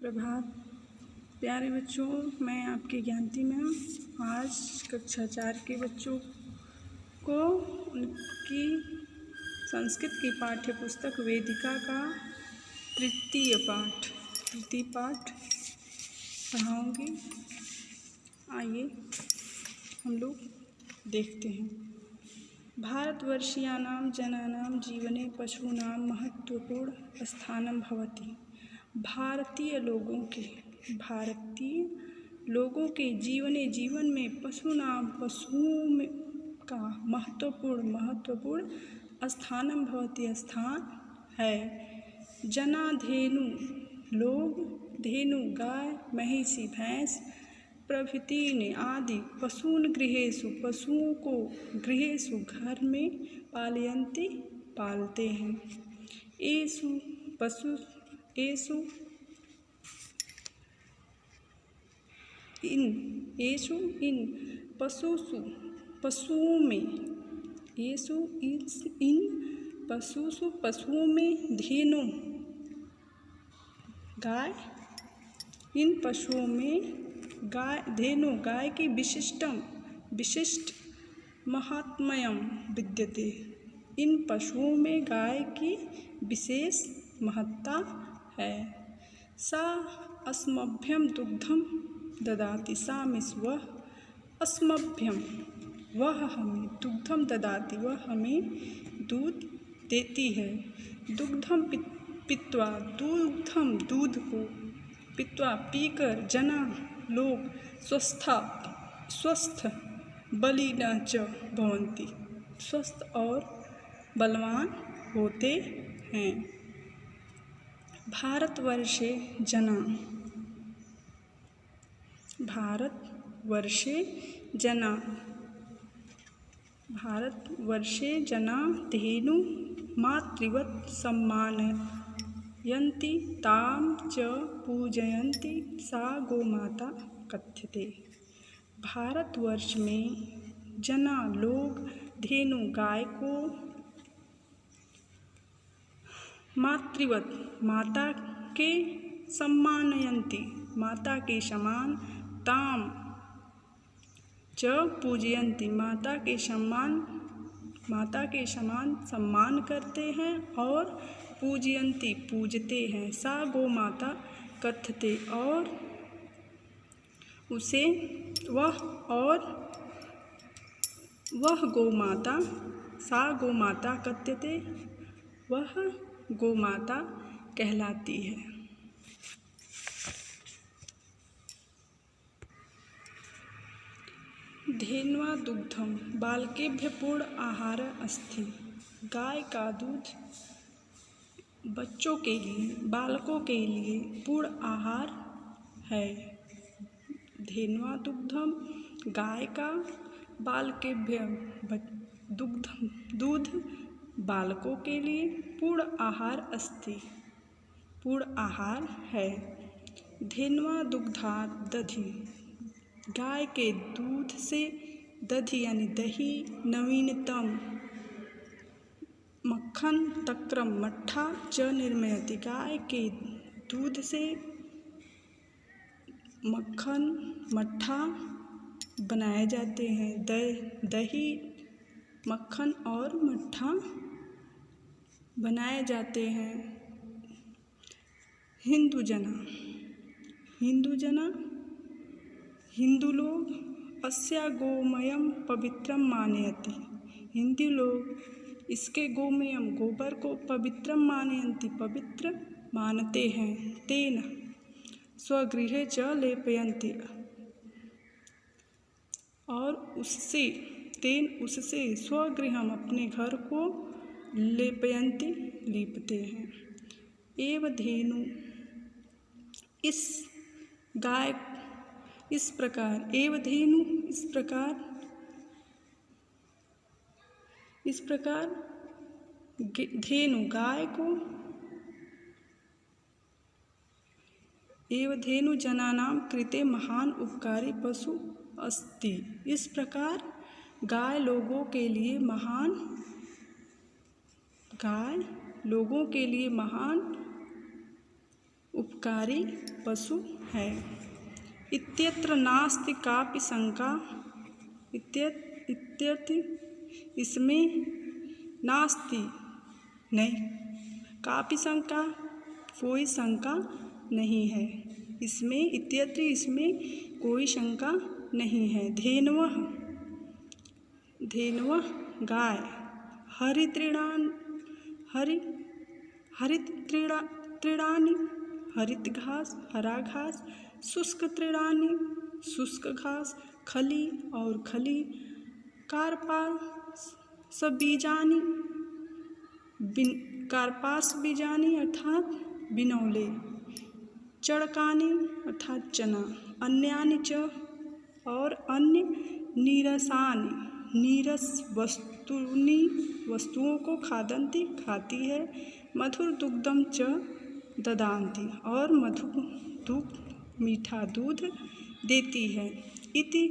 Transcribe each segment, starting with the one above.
प्रभात प्यारे बच्चों, मैं आपकी ज्ञानती मैम आज कक्षा 4 के बच्चों को उनकी संस्कृत की पाठ्य पुस्तक वेदिका का तृतीय पाठ पढ़ाऊँगी। आइए हम लोग देखते हैं। भारतवर्षीयानां जनानां जीवने पशूनां महत्वपूर्ण स्थानं भवति। भारतीय लोगों के जीवन में पशुओं का महत्वपूर्ण स्थानं भवति, स्थान है। जनाधेनु लोग, धेनु गाय, महिषी भैंस प्रभृतीन आदि पशून् पशुओं को गृहेषु घर में पालते हैं। एषु इन पशुओं में धेनु गाय की विशिष्ट महात्म्यं विद्यते। इन पशुओं में गाय की विशेष महत्ता है। सा अस्मभ्यं दुग्धं ददाति। वह हमें दुग्धम ददाति, वह हमें दूध देती है। दुग्धम पीत्वा, दूध को पीत्वा पीकर जना लोग स्वस्थ बलिना च भवन्ति, स्वस्थ और बलवान होते हैं। भारतवर्षे जना धेनु मातृवत् सम्मानयन्ति, तां च पूजयन्ति, सा गोमाता कथ्यते। भारतवर्ष में जना लोग धेनु गाय को मातृवत माता के सम्मानयन्ति, माता के समान, ताम च पूजयन्ति माता के समान सम्मान करते हैं और पूजयन्ति पूजते हैं। सा गो माता कथ्यते और उसे वह गोमाता, सा गोमाता कथ्यते, वह गोमाता कहलाती है। धेन्वा दुग्धम बालकेभ्य पूर्ण आहार अस्ति। गाय का दूध बालकों के लिए पूर्ण आहार है। धेन्वा दुग्धम गाय का, बालकेभ्य दूध बालकों के लिए पूर्ण आहार अस्ति, पूर्ण आहार है। धेन्वा दुग्धात् दधि, गाय के दूध से दधि यानी दही, नवीनतम मक्खन, तक्रम मट्ठा च निर्मयति। गाय के दूध से मक्खन, मट्ठा बनाए जाते हैं। दही, मक्खन और मट्ठा बनाए जाते हैं। हिंदू लोग अस्या गोमयम पवित्रम मानयति। हिंदू लोग इसके गोबर को पवित्रम मानयन्ति, पवित्र मानते हैं। तेन स्वगृहे च लेपयन्ति, और उससे स्वगृहम अपने घर को लेपयन्ति लीपते हैं। एव धेनु इस प्रकार धेनु गाय को एव धेनु जनानां कृते महान उपकारी पशु अस्ति। इस प्रकार गाय लोगों के लिए महान उपकारी पशु है। इत्यत्र नास्ति कापि शंका, इत्यत्र इसमें नास्ति नहीं, कापि शंका कोई शंका नहीं है, इसमें इत्यत्र इसमें कोई शंका नहीं है। धेनवः गाय, हरित तृणानि हरित घास हरा घास, शुष्क तृणानि शुष्क घास, खली और खली, कार्पास बीजानि अर्थात बिनौले, चड़कानि अर्थात चना, अन्यानि च और अन्य, नीरस वस्तुओं को खादन्ति खाती है, मधुर दुग्धम च ददान्ति और मीठा दूध देती है। इति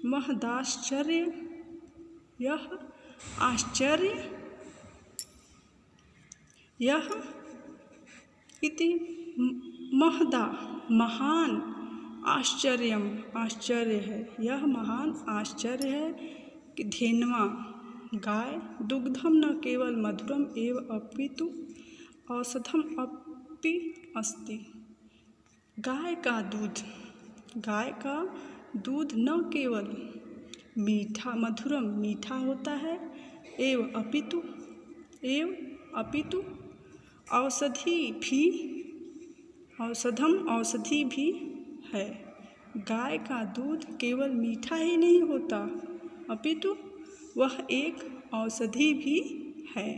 महदाश्चर्य इति महदा महान आश्चर्य है, यह महान आश्चर्य है कि धेन्वा गाय दुग्धम न केवल मधुरम एव अपितु औषधम अपि अस्ति। गाय का दूध न केवल मधुरम मीठा होता है, एव अपितु औषधि भी है। गाय का दूध केवल मीठा ही नहीं होता, अपितु वह एक औषधि भी है।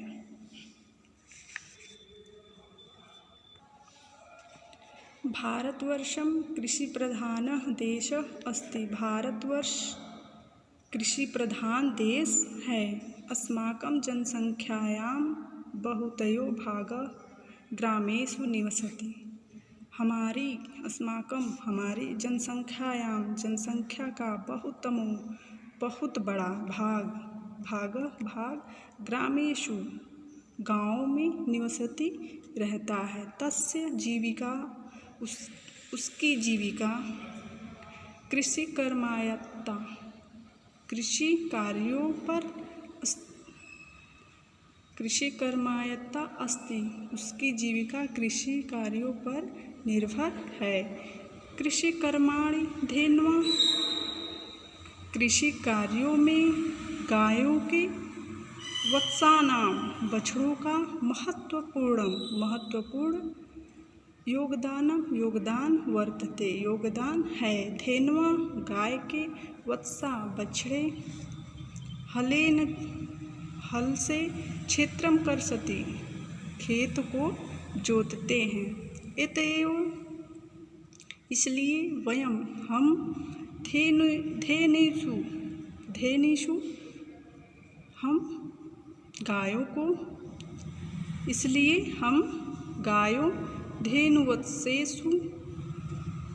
भारतवर्षं कृषिप्रधानः देशः अस्ति। भारतवर्ष कृषिप्रधान देश है। अस्माकं जनसंख्यायां बहुतयो भागः ग्रामेषु निवसति। हमारी जनसंख्या का बहुत बड़ा भाग ग्रामेषु गाँव में निवसति रहता है। तस्य जीविका उसकी जीविका कृषि कर्मायत्ता अस्ति। उसकी जीविका कृषि कार्यों पर निर्भर है। कृषि कर्माणि धेन्वा, कृषि कार्यों में गायों के, वत्सानां बछड़ों का महत्वपूर्ण योगदान है। धेन्वा गाय के, वत्सा बछड़े, हल से क्षेत्रम कर्षति खेत को जोतते हैं। अतएव इसलिए हम धेनेषु हम गायों को, इसलिए हम गायों, धेनुवत्सेषु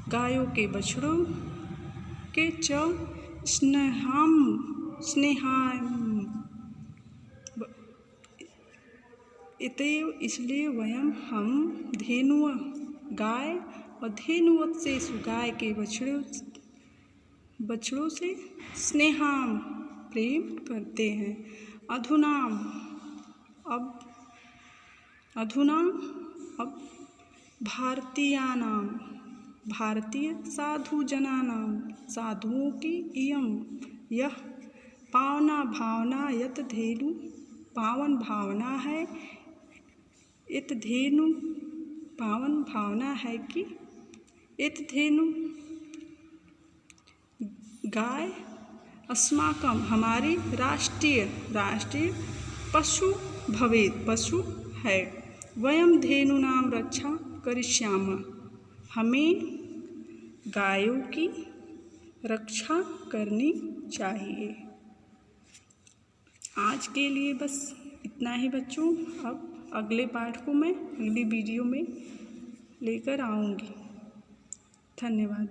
गायों के बछड़ों के, च स्नेहाम इतएव इसलिए हम धेनुव गाय और धेनुवत्सेषु गाय के बछड़ों से स्नेहाम प्रेम करते हैं। अधुना अब भारतीय साधुओं की यह पावन भावना है। इत धेनु पावन भावना है कि इत धेनु गाय अस्माकं हमारी राष्ट्रीय पशु है। वयं धेनूनां रक्षा करिष्यामः, हमें गायों की रक्षा करनी चाहिए। आज के लिए बस इतना ही बच्चों। अब अगले पाठ को मैं अगली वीडियो में लेकर आऊँगी। धन्यवाद।